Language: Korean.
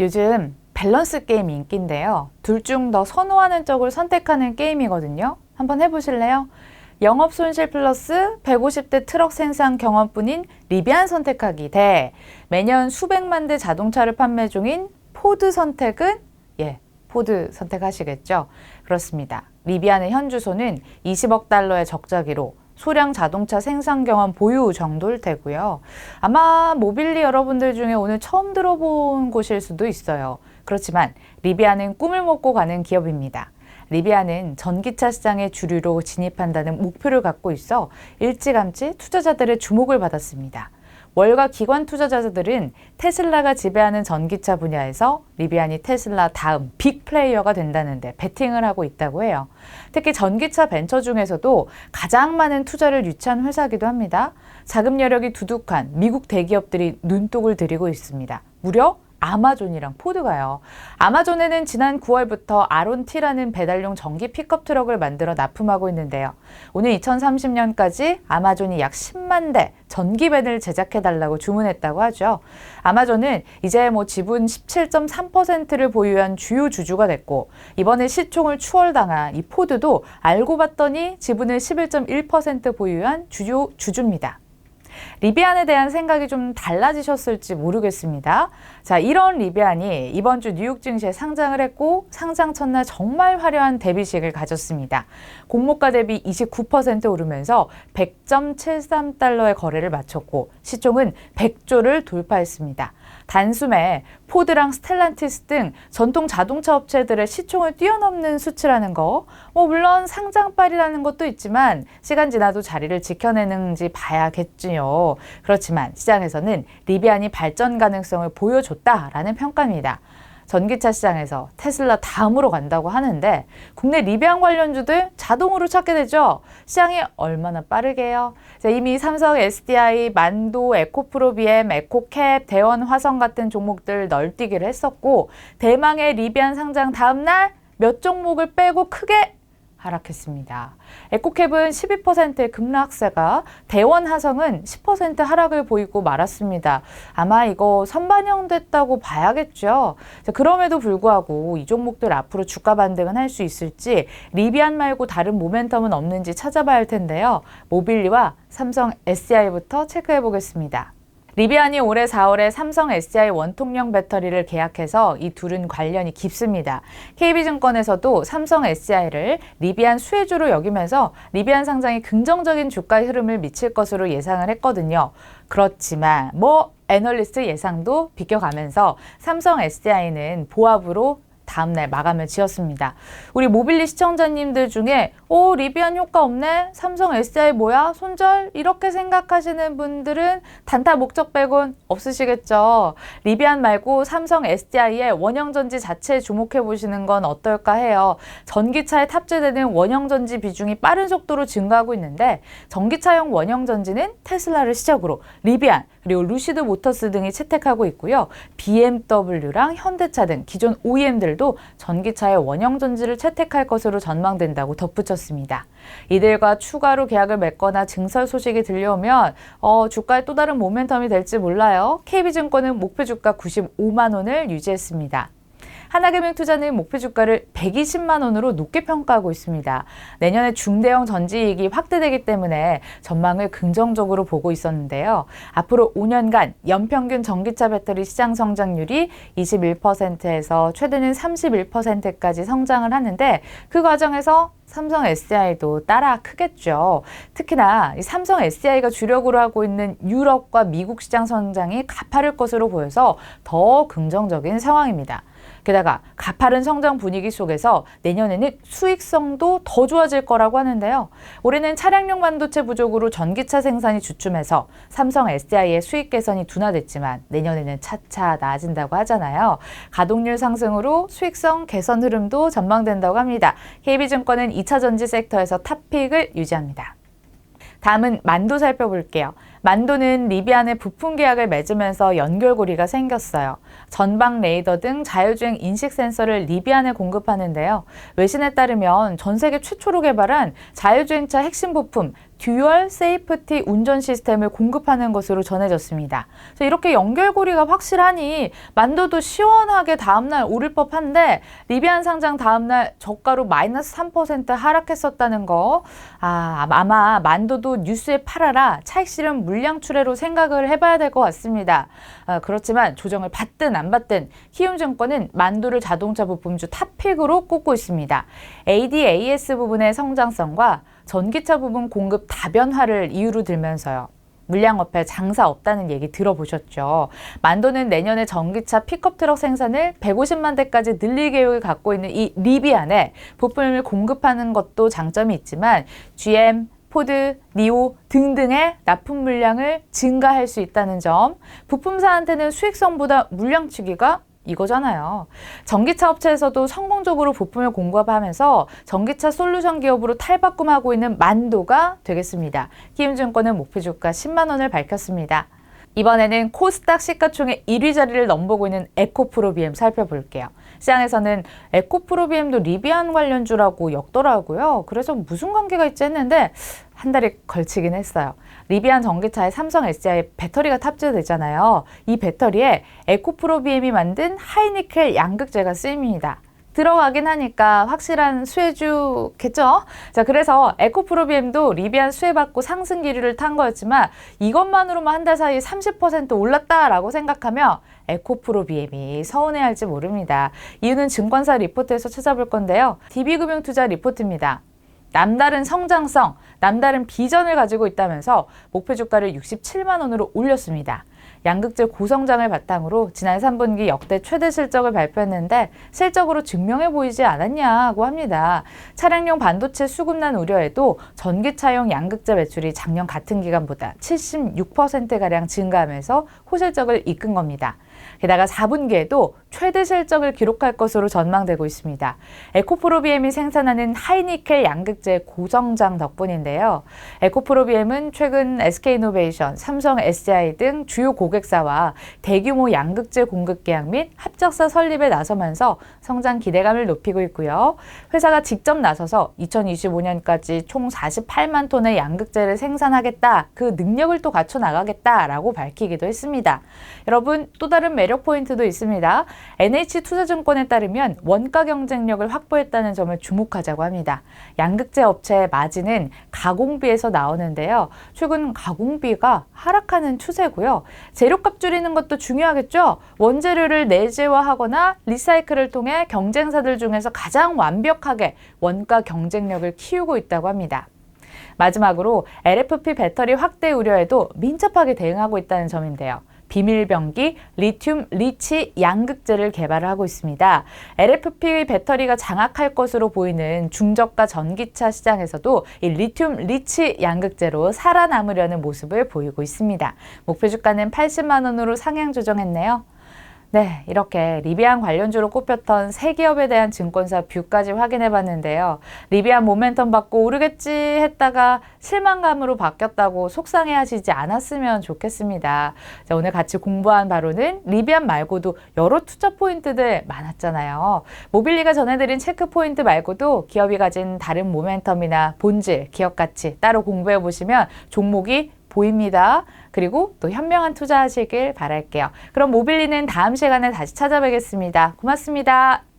요즘 밸런스 게임 인기인데요. 둘 중 더 선호하는 쪽을 선택하는 게임이거든요. 한번 해보실래요? 영업 손실 플러스 150대 트럭 생산 경험뿐인 리비안 선택하기 대 매년 수백만 대 자동차를 판매 중인 포드 선택은 포드 선택하시겠죠? 그렇습니다. 리비안의 현 주소는 20억 달러의 적자기로 소량 자동차 생산 경험 보유 정도일 테고요. 아마 모빌리 여러분들 중에 오늘 처음 들어본 곳일 수도 있어요. 그렇지만 리비안은 꿈을 먹고 가는 기업입니다. 리비안은 전기차 시장의 주류로 진입한다는 목표를 갖고 있어 일찌감치 투자자들의 주목을 받았습니다. 월가 기관 투자자들은 테슬라가 지배하는 전기차 분야에서 리비안이 테슬라 다음 빅 플레이어가 된다는데 베팅을 하고 있다고 해요. 특히 전기차 벤처 중에서도 가장 많은 투자를 유치한 회사이기도 합니다. 자금 여력이 두둑한 미국 대기업들이 눈독을 들이고 있습니다. 무려 아마존이랑 포드가요. 아마존에는 지난 9월부터 아론티라는 배달용 전기 픽업 트럭을 만들어 납품하고 있는데요. 오늘 2030년까지 아마존이 약 10만 대 전기밴을 제작해달라고 주문했다고 하죠. 아마존은 이제 지분 17.3%를 보유한 주요 주주가 됐고 이번에 시총을 추월당한 이 포드도 알고 봤더니 지분을 11.1% 보유한 주요 주주입니다. 리비안에 대한 생각이 좀 달라지셨을지 모르겠습니다. 자, 이런 리비안이 이번 주 뉴욕 증시에 상장을 했고 상장 첫날 정말 화려한 데뷔식을 가졌습니다. 공모가 대비 29% 오르면서 100.73달러의 거래를 마쳤고 시총은 100조를 돌파했습니다. 단숨에 포드랑 스텔란티스 등 전통 자동차 업체들의 시총을 뛰어넘는 수치라는 거, 물론 상장빨이라는 것도 있지만 시간 지나도 자리를 지켜내는지 봐야겠지요. 그렇지만 시장에서는 리비안이 발전 가능성을 보여줬다라는 평가입니다. 전기차 시장에서 테슬라 다음으로 간다고 하는데 국내 리비안 관련주들 자동으로 찾게 되죠. 시장이 얼마나 빠르게요. 이미 삼성 SDI, 만도, 에코프로 BM, 에코캡, 대원 화성 같은 종목들 널뛰기를 했었고 대망의 리비안 상장 다음날 몇 종목을 빼고 크게 하락했습니다. 에코캡은 12%의 급락세가 대원 화성은 10% 하락을 보이고 말았습니다. 아마 이거 선반영됐다고 봐야겠죠. 그럼에도 불구하고 이 종목들 앞으로 주가 반등은 할 수 있을지 리비안 말고 다른 모멘텀은 없는지 찾아봐야 할 텐데요. 모빌리와 삼성 SDI부터 체크해 보겠습니다. 리비안이 올해 4월에 삼성 SDI 원통형 배터리를 계약해서 이 둘은 관련이 깊습니다. KB증권에서도 삼성 SDI를 리비안 수혜주로 여기면서 리비안 상장이 긍정적인 주가 흐름을 미칠 것으로 예상을 했거든요. 그렇지만 애널리스트 예상도 비껴가면서 삼성 SDI는 보합으로 다음날 마감을 지었습니다. 우리 모빌리 시청자님들 중에 리비안 효과 없네? 삼성 SDI 뭐야? 손절? 이렇게 생각하시는 분들은 단타 목적 빼곤 없으시겠죠. 리비안 말고 삼성 SDI의 원형전지 자체에 주목해 보시는 건 어떨까 해요. 전기차에 탑재되는 원형전지 비중이 빠른 속도로 증가하고 있는데 전기차용 원형전지는 테슬라를 시작으로 리비안 그리고 루시드 모터스 등이 채택하고 있고요. BMW랑 현대차 등 기존 OEM들도 전기차의 원형전지를 채택할 것으로 전망된다고 덧붙였습니다. 이들과 추가로 계약을 맺거나 증설 소식이 들려오면 주가에 또 다른 모멘텀이 될지 몰라요. KB증권은 목표 주가 95만 원을 유지했습니다. 하나금융투자는 목표 주가를 120만 원으로 높게 평가하고 있습니다. 내년에 중대형 전지이익이 확대되기 때문에 전망을 긍정적으로 보고 있었는데요. 앞으로 5년간 연평균 전기차 배터리 시장 성장률이 21%에서 최대는 31%까지 성장을 하는데 그 과정에서 삼성 SDI도 따라 크겠죠. 특히나 삼성 SDI가 주력으로 하고 있는 유럽과 미국 시장 성장이 가파를 것으로 보여서 더 긍정적인 상황입니다. 게다가 가파른 성장 분위기 속에서 내년에는 수익성도 더 좋아질 거라고 하는데요. 올해는 차량용 반도체 부족으로 전기차 생산이 주춤해서 삼성 SDI의 수익 개선이 둔화됐지만 내년에는 차차 나아진다고 하잖아요. 가동률 상승으로 수익성 개선 흐름도 전망된다고 합니다. KB증권은 2차 전지 섹터에서 탑픽을 유지합니다. 다음은 만도 살펴볼게요. 만도는 리비안의 부품 계약을 맺으면서 연결고리가 생겼어요. 전방 레이더 등 자율주행 인식 센서를 리비안에 공급하는데요. 외신에 따르면 전 세계 최초로 개발한 자율주행차 핵심 부품 듀얼 세이프티 운전 시스템을 공급하는 것으로 전해졌습니다. 이렇게 연결고리가 확실하니 만도도 시원하게 다음날 오를 법한데 리비안 상장 다음날 저가로 마이너스 3% 하락했었다는 거. 아마 만도도 뉴스에 팔아라 차익 실현 물량 추례로 생각을 해봐야 될 것 같습니다. 그렇지만 조정을 받든 안 받든 키움증권은 만도를 자동차 부품주 탑픽으로 꼽고 있습니다. ADAS 부분의 성장성과 전기차 부분 공급 다변화를 이유로 들면서요. 물량업에 장사 없다는 얘기 들어보셨죠? 만도는 내년에 전기차 픽업 트럭 생산을 150만 대까지 늘릴 계획을 갖고 있는 이 리비안에 부품을 공급하는 것도 장점이 있지만 GM, 포드, 니오 등등의 납품 물량을 증가할 수 있다는 점, 부품사한테는 수익성보다 물량 추기가 이거잖아요. 전기차 업체에서도 성공적으로 부품을 공급하면서 전기차 솔루션 기업으로 탈바꿈하고 있는 만도가 되겠습니다. 키움증권은 목표주가 10만 원을 밝혔습니다. 이번에는 코스닥 시가총액 1위 자리를 넘보고 있는 에코프로비엠 살펴볼게요. 시장에서는 에코프로비엠도 리비안 관련주라고 엮더라고요. 그래서 무슨 관계가 있지 했는데 한 달이 걸치긴 했어요. 리비안 전기차에 삼성 SDI 배터리가 탑재되잖아요. 이 배터리에 에코프로비엠이 만든 하이니켈 양극재가 쓰입니다. 들어가긴 하니까 확실한 수혜주겠죠? 자, 그래서 에코프로비엠도 리비안 수혜받고 상승 기류를 탄 거였지만 이것만으로만 한 달 사이에 30% 올랐다라고 생각하면 에코프로비엠이 서운해할지 모릅니다. 이유는 증권사 리포트에서 찾아볼 건데요. DB금융투자 리포트입니다. 남다른 성장성, 남다른 비전을 가지고 있다면서 목표 주가를 67만 원으로 올렸습니다. 양극재 고성장을 바탕으로 지난 3분기 역대 최대 실적을 발표했는데 실적으로 증명해 보이지 않았냐고 합니다. 차량용 반도체 수급난 우려에도 전기차용 양극재 매출이 작년 같은 기간보다 76%가량 증가하면서 호실적을 이끈 겁니다. 게다가 4분기에도 최대 실적을 기록할 것으로 전망되고 있습니다. 에코프로비엠이 생산하는 하이니켈 양극재 고성장 덕분인데요. 에코프로비엠은 최근 SK이노베이션, 삼성 SDI 등 주요 고객사와 대규모 양극재 공급 계약 및 합작사 설립에 나서면서 성장 기대감을 높이고 있고요. 회사가 직접 나서서 2025년까지 총 48만 톤의 양극재를 생산하겠다, 그 능력을 또 갖춰 나가겠다라고 밝히기도 했습니다. 여러분, 또 다른 매력 포인트도 있습니다. NH투자증권에 따르면 원가 경쟁력을 확보했다는 점을 주목하자고 합니다. 양극재 업체의 마진은 가공비에서 나오는데요. 최근 가공비가 하락하는 추세고요. 재료값 줄이는 것도 중요하겠죠. 원재료를 내재화하거나 리사이클을 통해 경쟁사들 중에서 가장 완벽하게 원가 경쟁력을 키우고 있다고 합니다. 마지막으로 LFP 배터리 확대 우려에도 민첩하게 대응하고 있다는 점인데요. 비밀병기 리튬 리치 양극재를 개발을 하고 있습니다. LFP 배터리가 장악할 것으로 보이는 중저가 전기차 시장에서도 이 리튬 리치 양극재로 살아남으려는 모습을 보이고 있습니다. 목표 주가는 80만 원으로 상향 조정했네요. 네, 이렇게 리비안 관련주로 꼽혔던 세 기업에 대한 증권사 뷰까지 확인해 봤는데요. 리비안 모멘텀 받고 오르겠지 했다가 실망감으로 바뀌었다고 속상해 하시지 않았으면 좋겠습니다. 자, 오늘 같이 공부한 바로는 리비안 말고도 여러 투자 포인트들 많았잖아요. 모빌리가 전해드린 체크 포인트 말고도 기업이 가진 다른 모멘텀이나 본질, 기업 가치 따로 공부해 보시면 종목이 보입니다. 그리고 또 현명한 투자하시길 바랄게요. 그럼 모빌리는 다음 시간에 다시 찾아뵙겠습니다. 고맙습니다.